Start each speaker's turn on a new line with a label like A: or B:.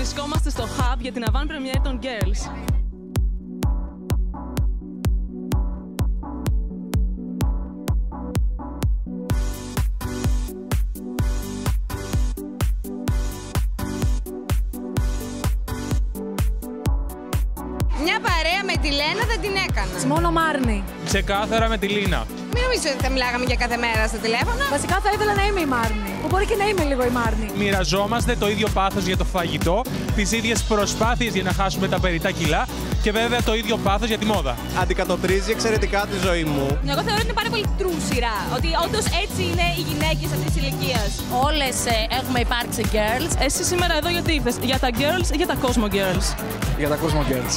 A: Βρισκόμαστε στο Hub για την avant premiere των Girls.
B: Μια παρέα με τη Λένα δεν την έκανα.
C: Μόνο Μάρνη.
D: Ξεκάθαρα με τη Λίνα.
B: Μην νομίζω ότι θα μιλάγαμε για κάθε μέρα στο τηλέφωνο.
C: Βασικά θα ήθελα να είμαι η Μάρνη. Που μπορεί και να είμαι λίγο η Μάρνη.
D: Μοιραζόμαστε το ίδιο πάθος για το φαγητό, τις ίδιες προσπάθειες για να χάσουμε τα περιττά κιλά και βέβαια το ίδιο πάθος για τη μόδα.
E: Αντικατοπτρίζει εξαιρετικά τη ζωή μου.
F: Εγώ θεωρώ ότι είναι πάρα πολύ true σειρά. Ότι όντως έτσι είναι οι γυναίκες αυτής της ηλικίας.
C: Όλες έχουμε υπάρξει girls.
A: Εσύ σήμερα εδώ γιατί ήρθες, για τα Girls ή για τα Cosmo Girls?
G: Για τα Cosmo Girls.